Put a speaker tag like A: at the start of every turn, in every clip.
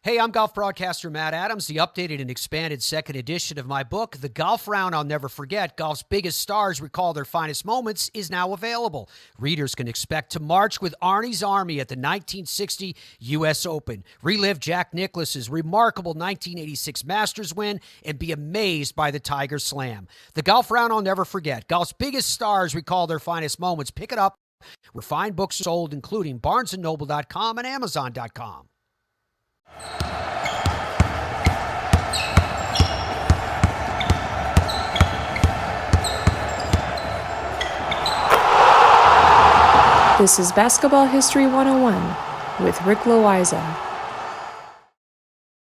A: Hey, I'm golf broadcaster Matt Adams. The updated and expanded second edition of my book, The Golf Round I'll Never Forget, Golf's Biggest Stars Recall Their Finest Moments, is now available. Readers can expect to march with Arnie's Army at the 1960 U.S. Open, relive Jack Nicklaus's remarkable 1986 Masters win, and be amazed by the Tiger Slam. The Golf Round I'll Never Forget, Golf's Biggest Stars Recall Their Finest Moments. Pick it up where fine books are sold, including BarnesandNoble.com and Amazon.com.
B: This is Basketball History 101 with Rick Loayza.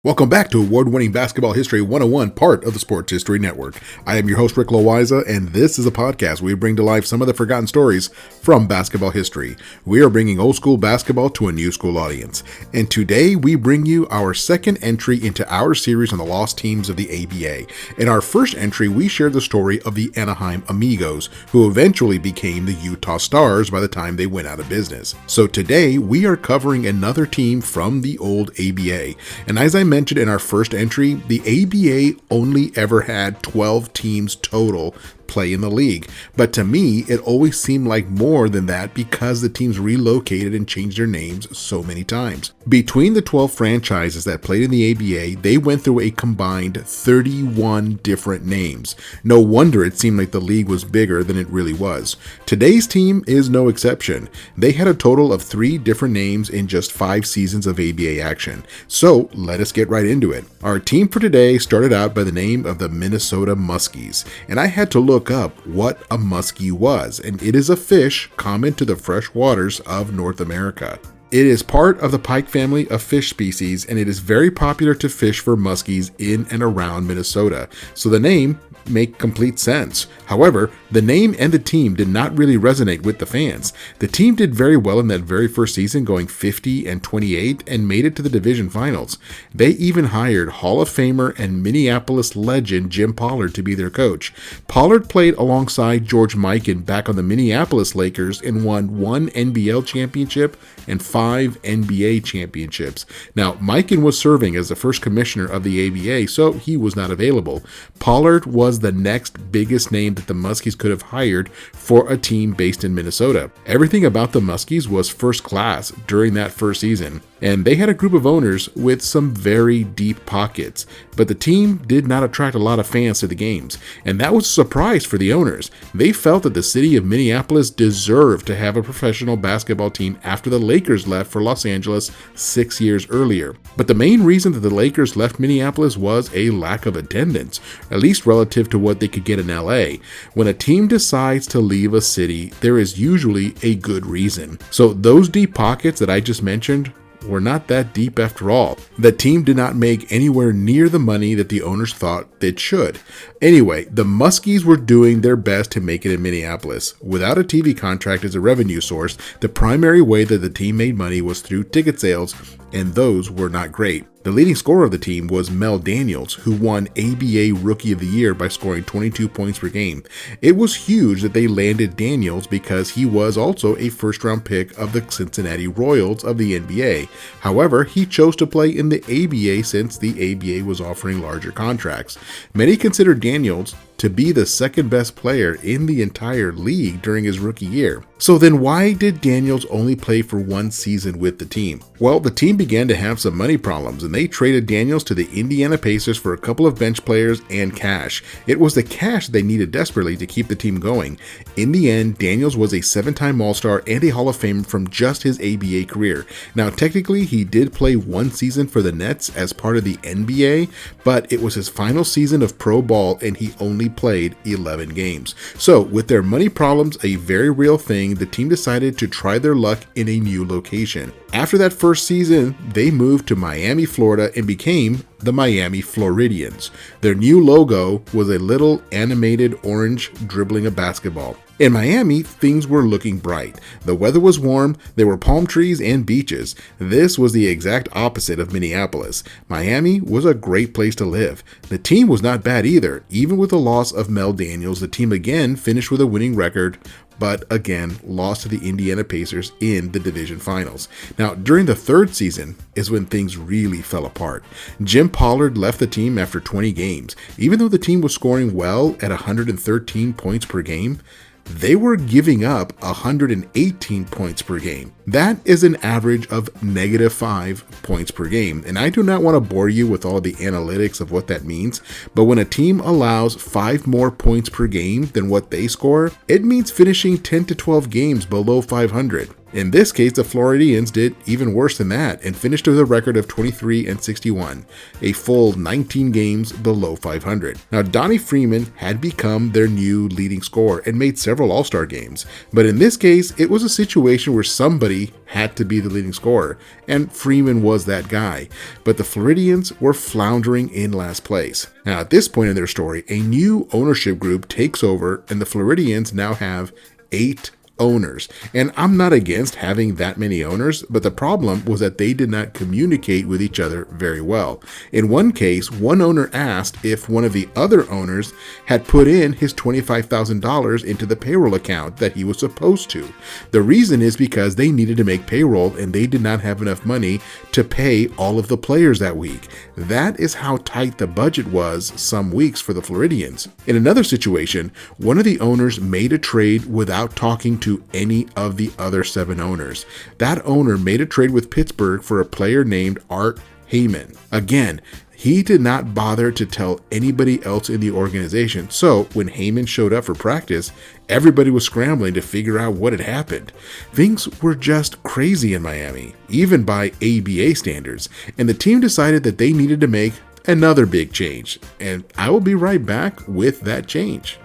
C: Welcome back to Award-winning Basketball History 101, part of the Sports History Network. I am your host, Rick Loayza, and this is a podcast where we bring to life some of the forgotten stories from basketball history. We are bringing old school basketball to a new school audience. And today we bring you our second entry into our series on the lost teams of the ABA. In our first entry, we shared the story of the Anaheim Amigos, who eventually became the Utah Stars by the time they went out of business. So today we are covering another team from the old ABA. And as I mentioned in our first entry, the ABA only ever had 12 teams total play in the league. But to me, it always seemed like more than that because the teams relocated and changed their names so many times. Between the 12 franchises that played in the ABA, they went through a combined 31 different names. No wonder it seemed like the league was bigger than it really was. Today's team is no exception. They had a total of 3 different names in just 5 seasons of ABA action. So let us get right into it. Our team for today started out by the name of the Minnesota Muskies, and I had to look up what a muskie was, and it is a fish common to the fresh waters of North America. It is part of the pike family of fish species, and it is very popular to fish for muskies in and around Minnesota, so the name make complete sense. However, the name and the team did not really resonate with the fans. The team did very well in that very first season, going 50-28, and made it to the division finals. They even hired Hall of Famer and Minneapolis legend Jim Pollard to be their coach. Pollard played alongside George Mikan back on the Minneapolis Lakers and won 1 NBL championship and 5 NBA championships. Now, Mikan was serving as the first commissioner of the ABA, so he was not available. Pollard was the next biggest name that the Muskies could have hired for a team based in Minnesota. Everything about the Muskies was first class during that first season, and they had a group of owners with some very deep pockets, but the team did not attract a lot of fans to the games, and that was a surprise for the owners. They felt that the city of Minneapolis deserved to have a professional basketball team after the Lakers left for Los Angeles 6 years earlier. But the main reason that the Lakers left Minneapolis was a lack of attendance, at least relative to what they could get in LA. When a team decides to leave a city, there is usually a good reason. So those deep pockets that I just mentioned were not that deep after all. The team did not make anywhere near the money that the owners thought it should. Anyway, the Muskies were doing their best to make it in Minneapolis. Without a TV contract as a revenue source, the primary way that the team made money was through ticket sales, and those were not great. The leading scorer of the team was Mel Daniels, who won ABA Rookie of the Year by scoring 22 points per game. It was huge that they landed Daniels because he was also a first-round pick of the Cincinnati Royals of the NBA. However, he chose to play in the ABA since the ABA was offering larger contracts. Many consider Daniels to be the second best player in the entire league during his rookie year. So then why did Daniels only play for 1 season with the team? Well, the team began to have some money problems, and they traded Daniels to the Indiana Pacers for a couple of bench players and cash. It was the cash they needed desperately to keep the team going. In the end, Daniels was a 7-time All-Star and a Hall of Famer from just his ABA career. Now, technically, he did play 1 season for the Nets as part of the NBA, but it was his final season of pro ball, and he only played 11 games. So with their money problems a very real thing, the team decided to try their luck in a new location. After that first season, they moved to Miami, Florida and became the Miami Floridians. Their new logo was a little animated orange dribbling a basketball. In Miami, things were looking bright. The weather was warm, there were palm trees and beaches. This was the exact opposite of Minneapolis. Miami was a great place to live. The team was not bad either. Even with the loss of Mel Daniels, the team again finished with a winning record, but again lost to the Indiana Pacers in the division finals. Now, during the third season is when things really fell apart. Jim Pollard left the team after 20 games. Even though the team was scoring well at 113 points per game, they were giving up 118 points per game. That is an average of -5 points per game. And I do not want to bore you with all the analytics of what that means, but when a team allows 5 more points per game than what they score, it means finishing 10 to 12 games below 500. In this case, the Floridians did even worse than that and finished with a record of 23-61, a full 19 games below 500. Now, Donnie Freeman had become their new leading scorer and made several All-Star games, but in this case, it was a situation where somebody had to be the leading scorer, and Freeman was that guy. But the Floridians were floundering in last place. Now, at this point in their story, a new ownership group takes over, and the Floridians now have 8 owners. And I'm not against having that many owners, but the problem was that they did not communicate with each other very well. In one case, one owner asked if one of the other owners had put in his $25,000 into the payroll account that he was supposed to. The reason is because they needed to make payroll and they did not have enough money to pay all of the players that week. That is how tight the budget was some weeks for the Floridians. In another situation, one of the owners made a trade without talking to any of the other 7 owners. That owner made a trade with Pittsburgh for a player named Art Heyman. Again, he did not bother to tell anybody else in the organization, so when Heyman showed up for practice, everybody was scrambling to figure out what had happened. Things were just crazy in Miami, even by ABA standards, and the team decided that they needed to make another big change, and I will be right back with that change.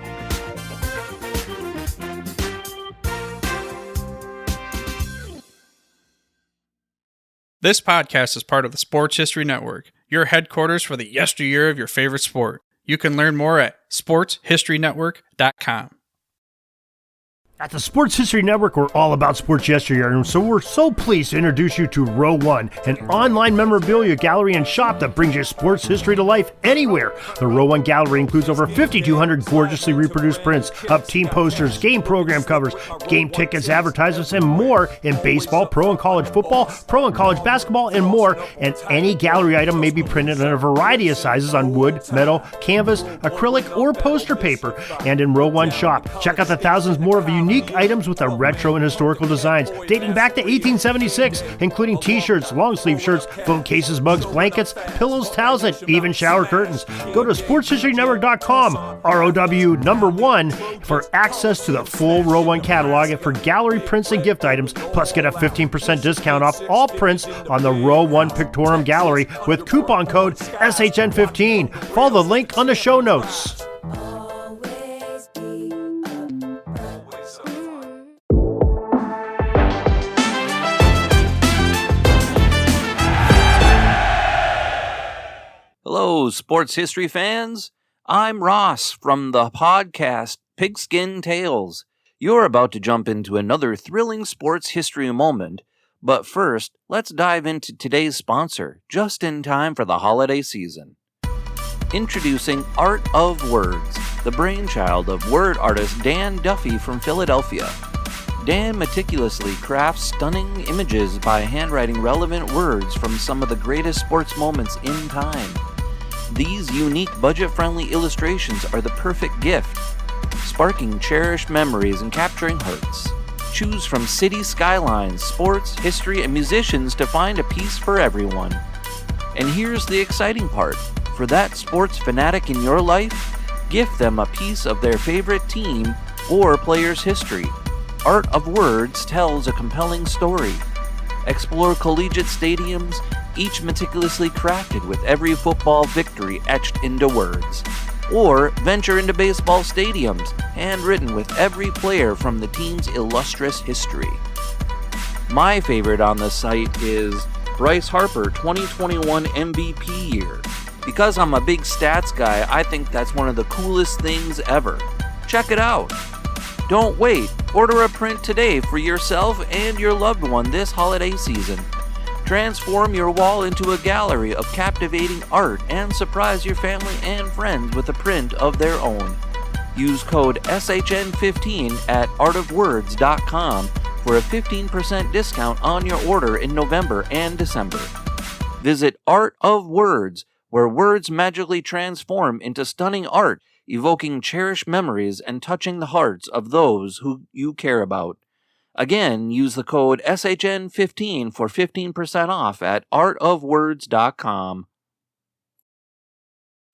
D: This podcast is part of the Sports History Network, your headquarters for the yesteryear of your favorite sport. You can learn more at sportshistorynetwork.com.
E: At the Sports History Network, we're all about sports yesteryear, and so we're so pleased to introduce you to Row 1, an online memorabilia gallery and shop that brings your sports history to life anywhere. The Row 1 gallery includes over 5,200 gorgeously reproduced prints of team posters, game program covers, game tickets, advertisements, and more in baseball, pro and college football, pro and college basketball, and more. And any gallery item may be printed in a variety of sizes on wood, metal, canvas, acrylic, or poster paper. And in Row 1 shop, check out the thousands more of unique items with the retro and historical designs dating back to 1876, including t-shirts, long sleeve shirts, phone cases, mugs, blankets, pillows, towels, and even shower curtains. Go to sportshistorynetwork.com, ROW1, for access to the full Row 1 catalog and for gallery prints and gift items, plus get a 15% discount off all prints on the Row 1 Pictorum Gallery with coupon code SHN15. Follow the link on the show notes.
F: Hello, sports history fans. I'm Ross from the podcast Pigskin Tales. You're about to jump into another thrilling sports history moment, but first, let's dive into today's sponsor, just in time for the holiday season. Introducing Art of Words, the brainchild of word artist Dan Duffy from Philadelphia. Dan meticulously crafts stunning images by handwriting relevant words from some of the greatest sports moments in time. These unique, budget-friendly illustrations are the perfect gift, sparking cherished memories and capturing hearts. Choose from city skylines, sports, history, and musicians to find a piece for everyone. And here's the exciting part. For that sports fanatic in your life, gift them a piece of their favorite team or player's history. Art of Words tells a compelling story. Explore collegiate stadiums, each meticulously crafted with every football victory etched into words. Or venture into baseball stadiums, handwritten with every player from the team's illustrious history. My favorite on the site is Bryce Harper 2021 MVP year. Because I'm a big stats guy, I think that's one of the coolest things ever. Check it out. Don't wait. Order a print today for yourself and your loved one this holiday season. Transform your wall into a gallery of captivating art and surprise your family and friends with a print of their own. Use code SHN15 at artofwords.com for a 15% discount on your order in November and December. Visit Art of Words, where words magically transform into stunning art, evoking cherished memories and touching the hearts of those who you care about. Again, use the code SHN15 for 15% off at artofwords.com.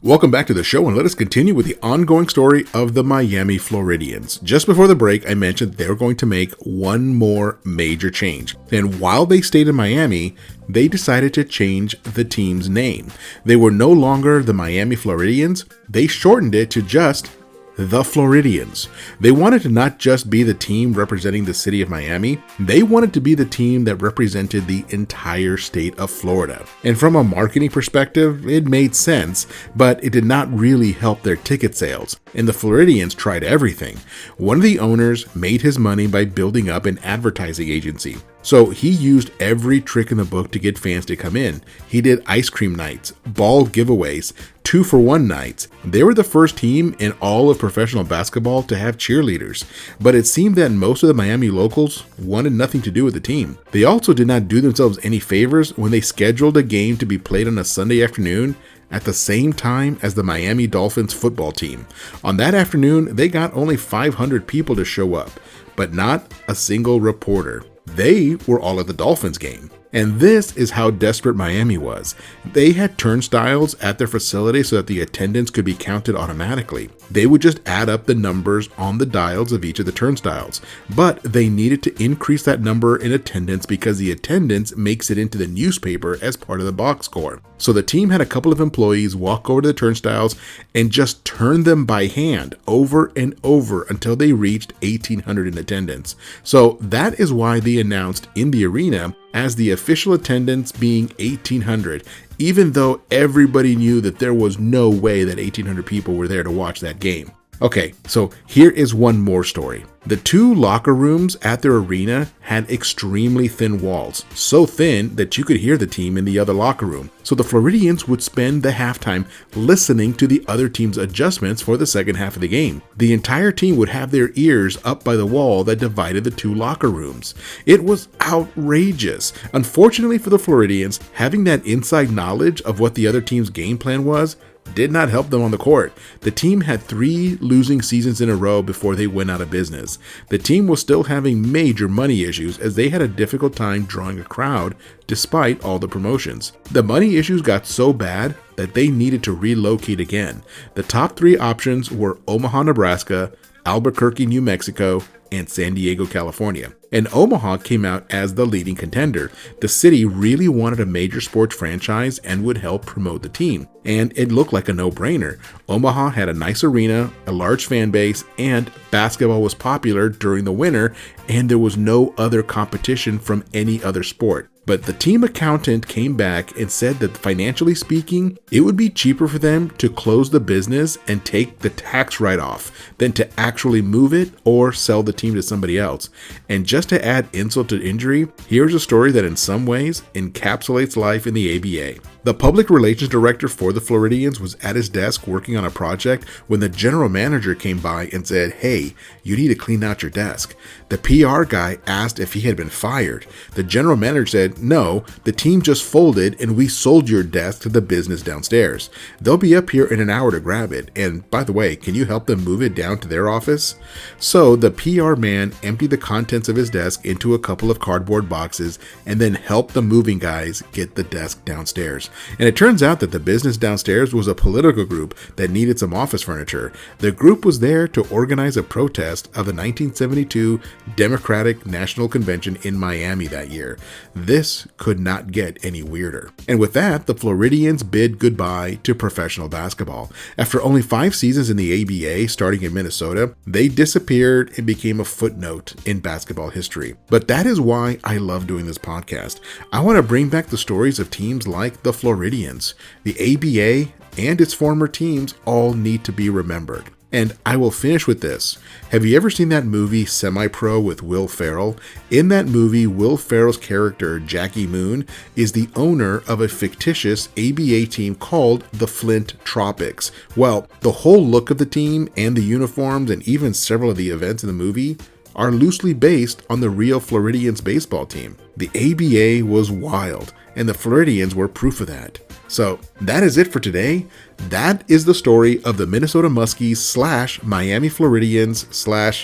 C: Welcome back to the show, and let us continue with the ongoing story of the Miami Floridians. Just before the break, I mentioned they were going to make one more major change. And while they stayed in Miami, they decided to change the team's name. They were no longer the Miami Floridians. They shortened it to just the Floridians. They wanted to not just be the team representing the city of Miami, they wanted to be the team that represented the entire state of Florida. And from a marketing perspective, it made sense, but it did not really help their ticket sales. And the Floridians tried everything. One of the owners made his money by building up an advertising agency. So he used every trick in the book to get fans to come in. He did ice cream nights, ball giveaways, 2-for-1 nights. They were the first team in all of professional basketball to have cheerleaders. But it seemed that most of the Miami locals wanted nothing to do with the team. They also did not do themselves any favors when they scheduled a game to be played on a Sunday afternoon at the same time as the Miami Dolphins football team. On that afternoon, they got only 500 people to show up, but not a single reporter. They were all at the Dolphins game. And this is how desperate Miami was. They had turnstiles at their facility so that the attendance could be counted automatically. They would just add up the numbers on the dials of each of the turnstiles. But they needed to increase that number in attendance because the attendance makes it into the newspaper as part of the box score. So the team had a couple of employees walk over to the turnstiles and just turn them by hand over and over until they reached 1,800 in attendance. So that is why they announced in the arena as the official attendance being 1,800, even though everybody knew that there was no way that 1,800 people were there to watch that game. Okay, so here is one more story. The two locker rooms at their arena had extremely thin walls, so thin that you could hear the team in the other locker room. So the Floridians would spend the halftime listening to the other team's adjustments for the second half of the game. The entire team would have their ears up by the wall that divided the two locker rooms. It was outrageous. Unfortunately for the Floridians, having that inside knowledge of what the other team's game plan was did not help them on the court. The team had 3 losing seasons in a row before they went out of business. The team was still having major money issues as they had a difficult time drawing a crowd despite all the promotions. The money issues got so bad that they needed to relocate again. The top 3 options were Omaha, Nebraska, Albuquerque, New Mexico, and San Diego, California. And Omaha came out as the leading contender. The city really wanted a major sports franchise and would help promote the team. And it looked like a no-brainer. Omaha had a nice arena, a large fan base, and basketball was popular during the winter, and there was no other competition from any other sport. But the team accountant came back and said that financially speaking, it would be cheaper for them to close the business and take the tax write-off than to actually move it or sell the team to somebody else. And just to add insult to injury, here's a story that in some ways encapsulates life in the ABA. The public relations director for the Floridians was at his desk working on a project when the general manager came by and said, "Hey, you need to clean out your desk." The PR guy asked if he had been fired. The general manager said, "No, the team just folded and we sold your desk to the business downstairs. They'll be up here in an hour to grab it. And by the way, can you help them move it down to their office?" So the PR man emptied the contents of his desk into a couple of cardboard boxes and then helped the moving guys get the desk downstairs. And it turns out that the business downstairs was a political group that needed some office furniture. The group was there to organize a protest of the 1972 Democratic National Convention in Miami that year. This could not get any weirder. And with that, the Floridians bid goodbye to professional basketball. After only 5 seasons in the ABA, starting in Minnesota, they disappeared and became a footnote in basketball history. But that is why I love doing this podcast. I want to bring back the stories of teams like the Floridians. The ABA and its former teams all need to be remembered. And I will finish with this. Have you ever seen that movie Semi-Pro with Will Ferrell? In that movie, Will Ferrell's character, Jackie Moon, is the owner of a fictitious ABA team called the Flint Tropics. Well, the whole look of the team and the uniforms and even several of the events in the movie are loosely based on the real Floridians baseball team. The ABA was wild, and the Floridians were proof of that. So that is it for today. That is the story of the Minnesota Muskies / Miami Floridians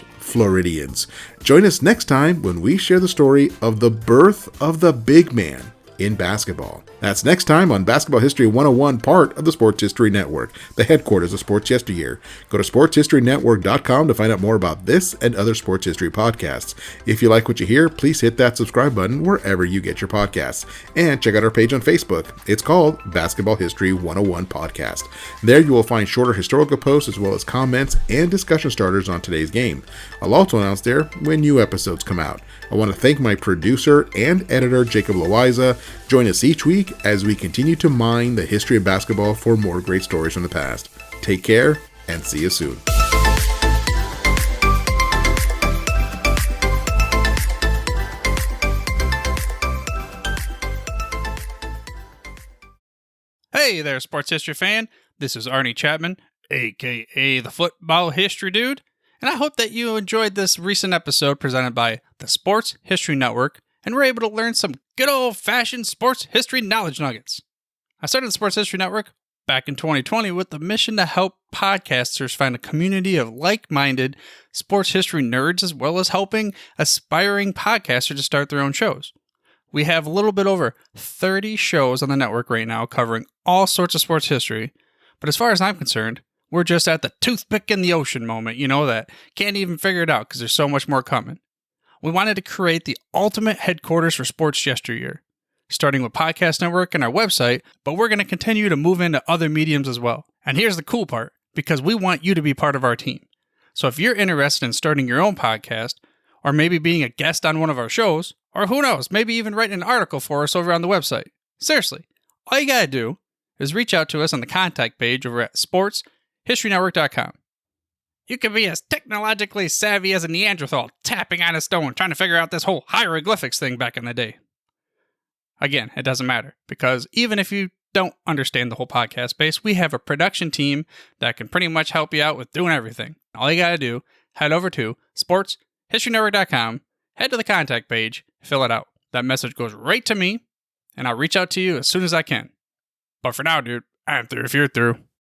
C: / Floridians. Join us next time when we share the story of the birth of the big man in basketball. That's next time on Basketball History 101, part of the Sports History Network, the headquarters of Sports Yesteryear. Go to sportshistorynetwork.com to find out more about this and other sports history podcasts. If you like what you hear, please hit that subscribe button wherever you get your podcasts. And check out our page on Facebook. It's called Basketball History 101 Podcast. There you will find shorter historical posts as well as comments and discussion starters on today's game. I'll also announce there when new episodes come out. I want to thank my producer and editor, Jacob Loayza. Join us each week as we continue to mine the history of basketball for more great stories from the past. Take care and see you soon.
D: Hey there, sports history fan. This is Arnie Chapman, aka the Football History Dude, and I hope that you enjoyed this recent episode presented by the Sports History Network and were able to learn some good old-fashioned sports history knowledge nuggets. I started the Sports History Network back in 2020 with the mission to help podcasters find a community of like-minded sports history nerds, as well as helping aspiring podcasters to start their own shows. We have a little bit over 30 shows on the network right now covering all sorts of sports history, but as far as I'm concerned, we're just at the toothpick in the ocean moment, that can't even figure it out because there's so much more coming. We wanted to create the ultimate headquarters for sports yesteryear, starting with Podcast Network and our website, but we're going to continue to move into other mediums as well. And here's the cool part, because we want you to be part of our team. So if you're interested in starting your own podcast, or maybe being a guest on one of our shows, or who knows, maybe even writing an article for us over on the website. Seriously, all you got to do is reach out to us on the contact page over at sportshistorynetwork.com. You can be as technologically savvy as a Neanderthal tapping on a stone trying to figure out this whole hieroglyphics thing back in the day. Again, it doesn't matter, because even if you don't understand the whole podcast space, we have a production team that can pretty much help you out with doing everything. All you got to do, head over to sportshistorynetwork.com, head to the contact page, fill it out. That message goes right to me, and I'll reach out to you as soon as I can. But for now, dude, I'm through if you're through.